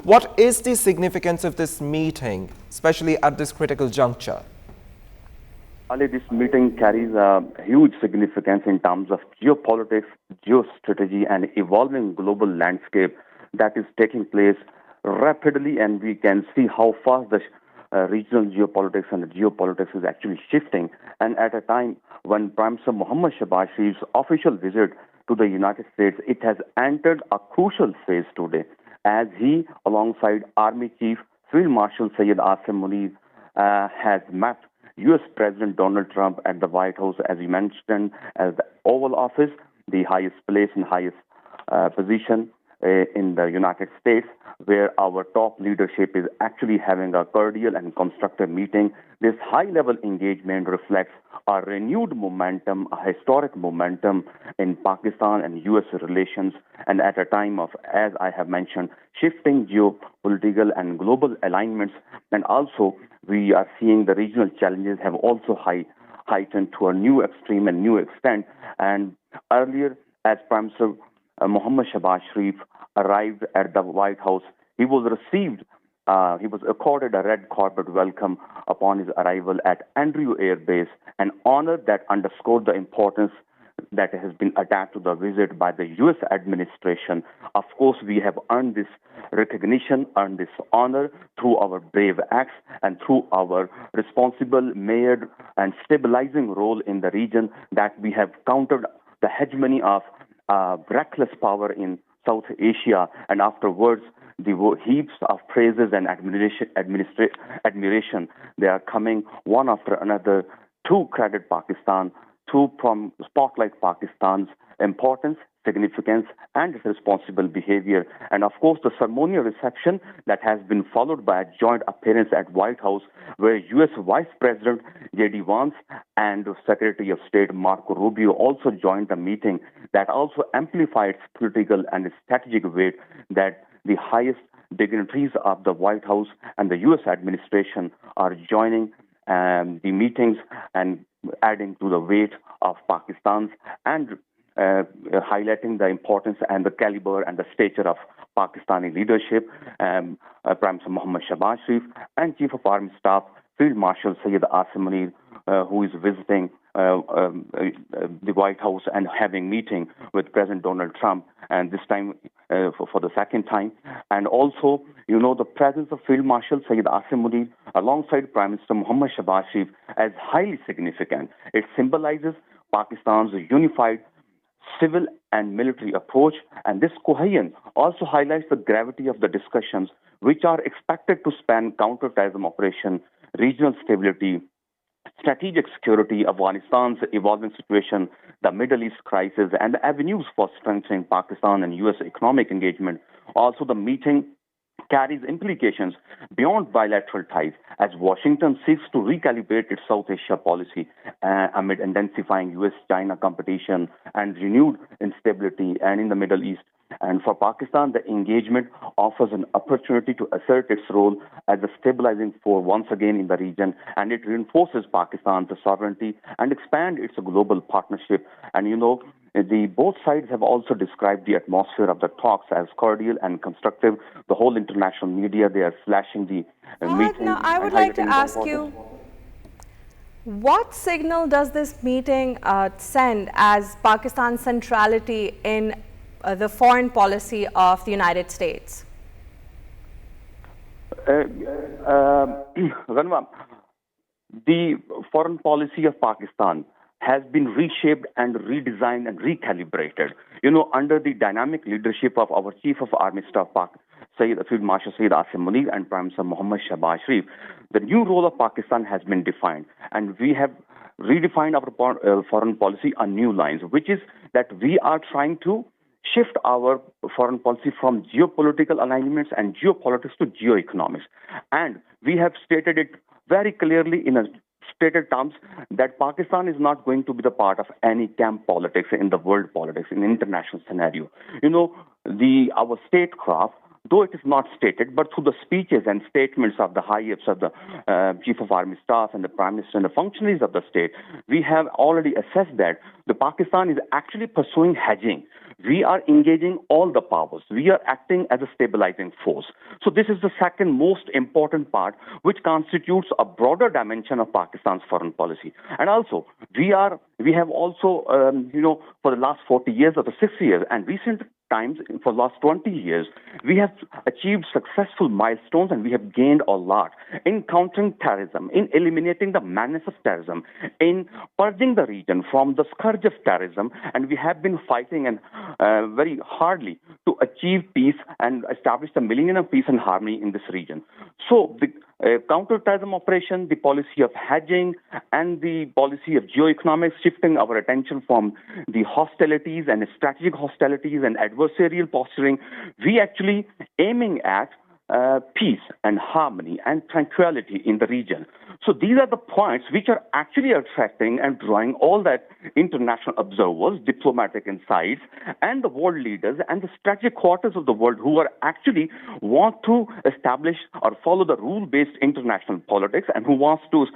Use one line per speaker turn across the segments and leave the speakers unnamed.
What is the significance of this meeting, especially at this critical juncture?
Ali, this meeting carries a huge significance in terms of geopolitics, geostrategy, and evolving global landscape that is taking place rapidly, and we can see how fast the regional geopolitics and the geopolitics is actually shifting. And at a time when Prime Minister Mohammad Shehbaz Sharif's official visit to the United States, it has entered a crucial phase today, as he, alongside Army Chief Field Marshal Syed Asim Munir, has met U.S. President Donald Trump at the White House, as you mentioned, as the Oval Office, the highest place and highest position in the United States, where our top leadership is actually having a cordial and constructive meeting. This high-level engagement reflects a renewed momentum, a historic momentum in Pakistan and U.S. relations, and at a time of, as I have mentioned, shifting geopolitical and global alignments, and also we are seeing the regional challenges have also heightened to a new extreme and new extent. And earlier, as Prime Minister Mohammad Shehbaz Sharif arrived at the White House, he was accorded a red carpet welcome upon his arrival at Andrew Air Base, an honor that underscored the importance that has been attached to the visit by the U.S. administration. Of course, we have earned this recognition, earned this honor through our brave acts and through our responsible, measured, and stabilizing role in the region, that we have countered the hegemony of reckless power in South Asia, and afterwards the heaps of praises and admiration, they are coming one after another to credit Pakistan, to spotlight Pakistan's importance, significance, and responsible behavior. And of course, the ceremonial reception that has been followed by a joint appearance at White House, where U.S. Vice President J.D. Vance and Secretary of State Marco Rubio also joined the meeting, that also amplified its political and strategic weight, that the highest dignitaries of the White House and the U.S. administration are joining the meetings and adding to the weight of Pakistan's and highlighting the importance and the caliber and the stature of Pakistani leadership. Prime Minister Mohammad Shehbaz Sharif and Chief of Army Staff Field Marshal Syed Asim Munir, who is visiting the White House and having meeting with President Donald Trump, and this time for the second time. And also, the presence of Field Marshal Syed Asim Munir alongside Prime Minister Mohammad Shehbaz Sharif as highly significant. It symbolizes Pakistan's unified civil and military approach, and this cohesion also highlights the gravity of the discussions, which are expected to span counter-terrorism operation, regional stability, strategic security, Afghanistan's evolving situation, the Middle East crisis, and the avenues for strengthening Pakistan and U.S. economic engagement. Also, the meeting carries implications beyond bilateral ties, as Washington seeks to recalibrate its South Asia policy amid intensifying U.S.-China competition and renewed instability and in the Middle East. And for Pakistan, the engagement offers an opportunity to assert its role as a stabilizing force once again in the region, and it reinforces Pakistan's sovereignty and expand its global partnership. And both sides have also described the atmosphere of the talks as cordial and constructive. The whole international media, they are flashing the meeting.
Now, I would like to ask you, what signal does this meeting send as Pakistan's centrality in the foreign policy of the United States?
Ranva, the foreign policy of Pakistan has been reshaped and redesigned and recalibrated, under the dynamic leadership of our Chief of Army Staff, Field Marshal Syed Asim Munir, and Prime Minister Mohammad Shehbaz Sharif. The new role of Pakistan has been defined, and we have redefined our foreign policy on new lines, which is that we are trying to shift our foreign policy from geopolitical alignments and geopolitics to geoeconomics. And we have stated it very clearly in a stated terms that Pakistan is not going to be the part of any camp politics in the world politics, in international scenario. Our statecraft, though it is not stated, but through the speeches and statements of the high-ups of the Chief of Army Staff and the Prime Minister and the functionaries of the state, we have already assessed that the Pakistan is actually pursuing hedging. We are engaging all the powers. We are acting as a stabilizing force. So this is the second most important part, which constitutes a broader dimension of Pakistan's foreign policy. And also, we have also, for the last 40 years or the 60 years and recent times, for the last 20 years, we have achieved successful milestones and we have gained a lot in countering terrorism, in eliminating the madness of terrorism, in purging the region from the scourge of terrorism, and we have been fighting and very hardly to achieve peace and establish the millennium of peace and harmony in this region. So the counter-terrorism operation, the policy of hedging, and the policy of geoeconomics, shifting our attention from the hostilities and strategic hostilities and adversarial posturing, we actually aiming at peace and harmony and tranquility in the region. So these are the points which are actually attracting and drawing all that international observers, diplomatic insights, and the world leaders and the strategic quarters of the world who are actually want to establish or follow the rule-based international politics and who wants to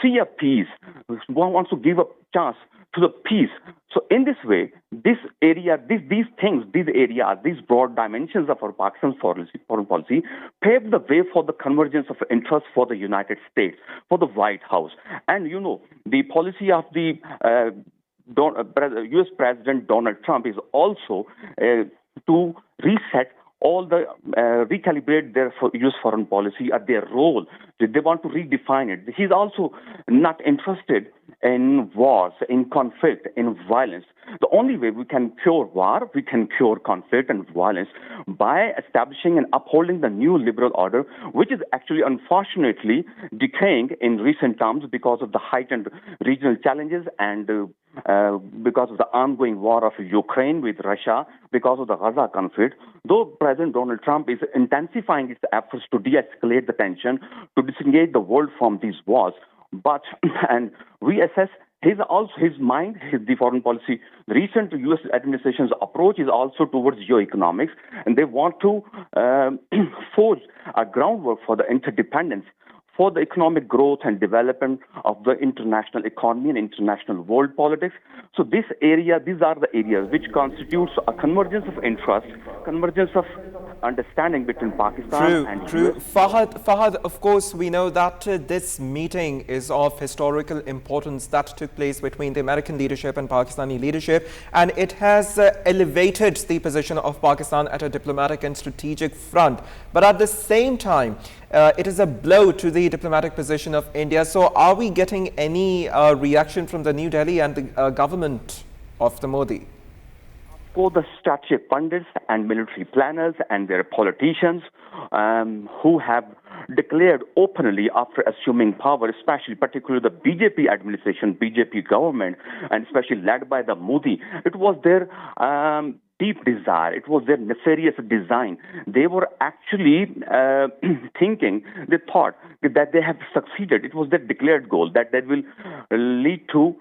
see a peace, who wants to give a chance to the peace. So in this way, this area, these things, these areas, these broad dimensions of our Pakistan's foreign policy paved the way for the convergence of interests for the United States, for the White House. And, the policy of the U.S. President Donald Trump is also to reset all the recalibrate their U.S. foreign policy at their role. They want to redefine it. He's also not interested in wars, in conflict, in violence. The only way we can cure war, we can cure conflict and violence by establishing and upholding the new liberal order, which is actually unfortunately decaying in recent times because of the heightened regional challenges and because of the ongoing war of Ukraine with Russia, because of the Gaza conflict. Though President Donald Trump is intensifying his efforts to de-escalate the tension, to disengage the world from these wars, and we assess his mind, the foreign policy. The recent U.S. administration's approach is also towards geoeconomics, and they want to forge a groundwork for the interdependence, for the economic growth and development of the international economy and international world politics. So these are the areas which constitutes a convergence of interest, convergence of understanding between Pakistan and
True.
US.
Fahad, of course, we know that this meeting is of historical importance that took place between the American leadership and Pakistani leadership, and it has elevated the position of Pakistan at a diplomatic and strategic front. But at the same time, it is a blow to the diplomatic position of India. So are we getting any reaction from the New Delhi and the government of the Modi?
For the strategic pundits and military planners and their politicians who have declared openly after assuming power, particularly the BJP administration, BJP government, and especially led by the Modi, it was their deep desire, it was their nefarious design. They were actually they thought that they have succeeded. It was their declared goal that will lead to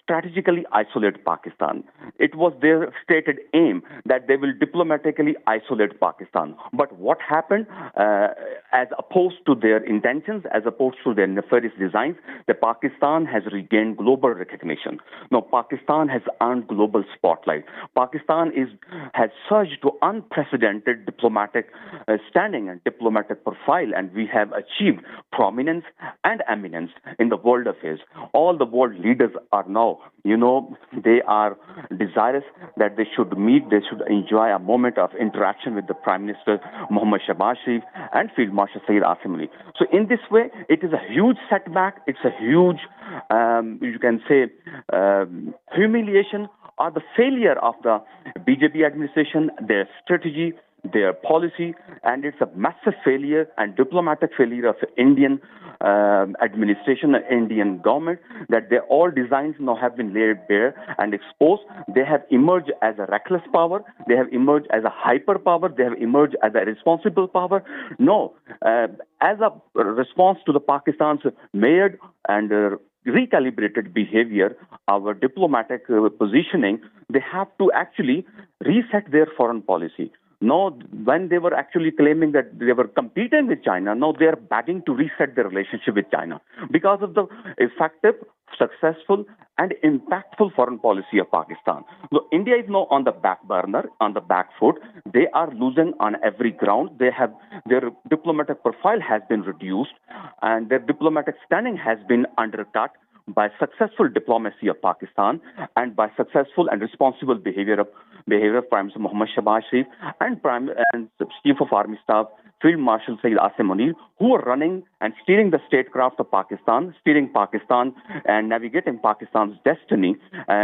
strategically isolate Pakistan. It was their stated aim that they will diplomatically isolate Pakistan. But what happened, as opposed to their intentions, as opposed to their nefarious designs, that Pakistan has regained global recognition. Now, Pakistan has earned global spotlight. Pakistan has surged to unprecedented diplomatic standing and diplomatic profile, and we have achieved prominence and eminence in the world affairs. All the world leaders are now, they are desirous that they should meet, they should enjoy a moment of interaction with the Prime Minister Mohammad Shehbaz-FM and Field Marshal Syed Asim. So in this way, it is a huge setback, it's a huge, you can say, humiliation or the failure of the BJP administration, their strategy, their policy, and it's a massive failure and diplomatic failure of Indian administration and Indian government, that all designs now have been laid bare and exposed. They have emerged as a reckless power. They have emerged as a hyper power. They have emerged as a responsible power. No, as a response to the Pakistan's measured and recalibrated behavior, our diplomatic positioning, they have to actually reset their foreign policy. No, when they were actually claiming that they were competing with China, now they are begging to reset their relationship with China because of the effective, successful, and impactful foreign policy of Pakistan. So India is now on the back burner, on the back foot. They are losing on every ground. Their diplomatic profile has been reduced, and their diplomatic standing has been undercut by successful diplomacy of Pakistan and by successful and responsible behavior of Prime Minister Mohammad Shehbaz Sharif and Chief of Army Staff Field Marshal Syed Asim Munir, who are running and steering the statecraft of Pakistan, steering Pakistan and navigating Pakistan's destiny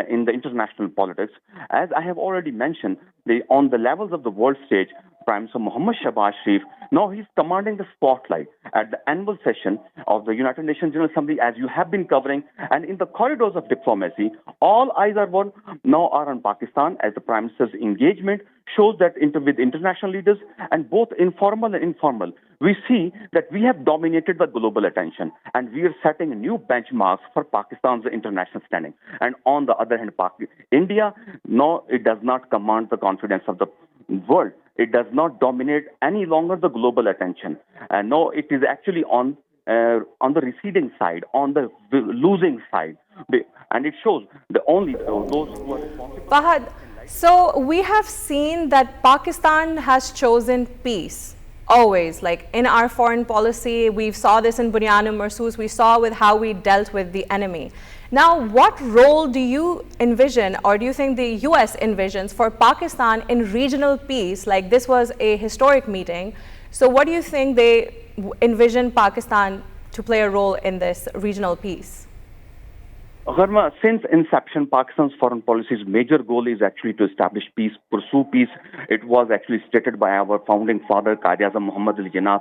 in the international politics. As I have already mentioned, on the levels of the world stage, Prime Minister Mohammad Shehbaz Sharif, now he's commanding the spotlight at the annual session of the United Nations General Assembly, as you have been covering, and in the corridors of diplomacy, all eyes are now on Pakistan, as the Prime Minister's engagement shows that with international leaders, and both informal and informal, we see that we have dominated the global attention, and we are setting new benchmarks for Pakistan's international standing. And on the other hand, India, no, it does not command the confidence of the world. It does not dominate any longer the global attention. And no, it is actually on the receding side, on the losing side. And it shows those who are responsible.
Fahad, so we have seen that Pakistan has chosen peace. Always, like in our foreign policy, we saw this in Bunyana-Marsus, we saw with how we dealt with the enemy. Now, what role do you envision, or do you think the US envisions for Pakistan in regional peace? Like, this was a historic meeting. So what do you think they envision Pakistan to play a role in this regional peace?
Gharma, since inception, Pakistan's foreign policy's major goal is actually to establish peace, pursue peace. It was actually stated by our founding father, Quaid-e-Azam Muhammad Ali Jinnah,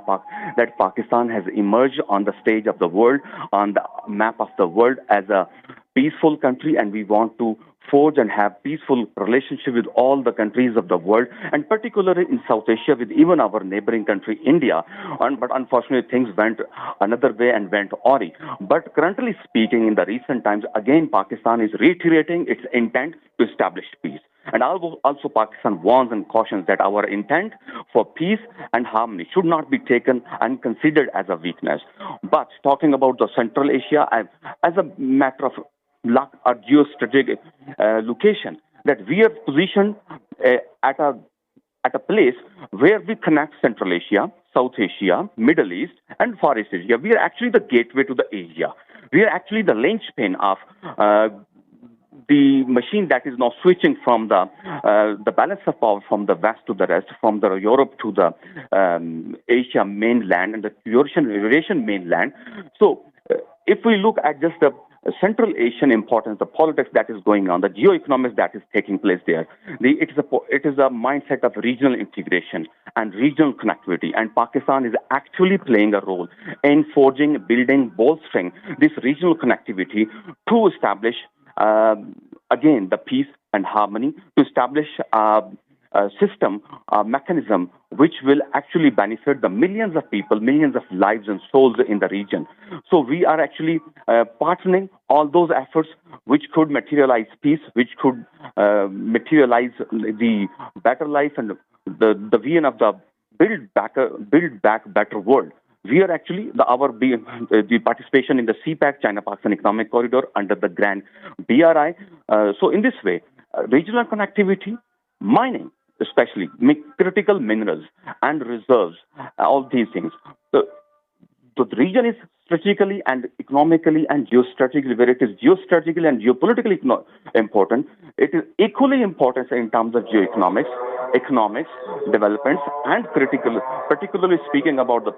that Pakistan has emerged on the stage of the world, on the map of the world, as a peaceful country, and we want to forge and have peaceful relationship with all the countries of the world, and particularly in South Asia with even our neighboring country, India. But unfortunately, things went another way and went awry. But currently speaking, in the recent times, again, Pakistan is reiterating its intent to establish peace. And also Pakistan warns and cautions that our intent for peace and harmony should not be taken and considered as a weakness. But talking about the Central Asia, as a matter of luck or geostrategic location, that we are positioned at a place where we connect Central Asia, South Asia, Middle East, and Far East Asia. We are actually the gateway to the Asia. We are actually the linchpin of the machine that is now switching from the balance of power from the west to the rest, from the Europe to the Asia mainland and the Eurasian mainland. So if we look at just the Central Asian importance, the politics that is going on, the geoeconomics that is taking place there, it is a mindset of regional integration and regional connectivity. And Pakistan is actually playing a role in forging, building, bolstering this regional connectivity to establish, again, the peace and harmony, to establish a system, a mechanism which will actually benefit the millions of people, millions of lives and souls in the region. So we are actually partnering all those efforts which could materialize peace, which could materialize the better life and the vision of the build back better world. We are actually the participation in the CPEC, China-Pakistan Economic Corridor, under the Grand BRI. So in this way, regional connectivity, mining, especially critical minerals and reserves, all these things. The region is strategically and economically and geostrategically, where it is geostrategically and geopolitically important, it is equally important in terms of geoeconomics, economics, developments, and particularly speaking about the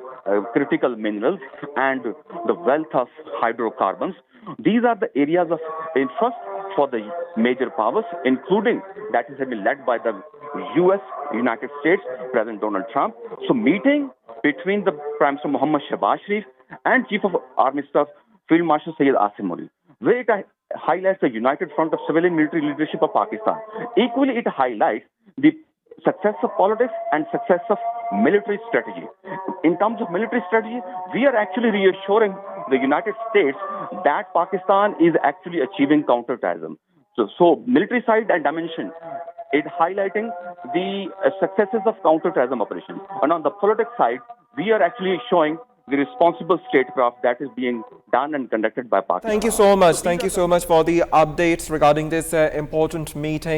critical minerals and the wealth of hydrocarbons. These are the areas of interest for the major powers, including that is being led by the United States, President Donald Trump. So meeting between the Prime Minister Mohammad Shehbaz Sharif and Chief of Army Staff Field Marshal Syed Asim Munir, where it highlights the united front of civilian military leadership of Pakistan. Equally, it highlights the success of politics and success of military strategy. In terms of military strategy, we are actually reassuring the United States that Pakistan is actually achieving counterterrorism. So military side and dimension, it highlighting the successes of counter-terrorism operations. And on the politics side, we are actually showing the responsible statecraft that is being done and conducted by Pakistan.
Thank you so much. Thank you so much for the updates regarding this important meeting.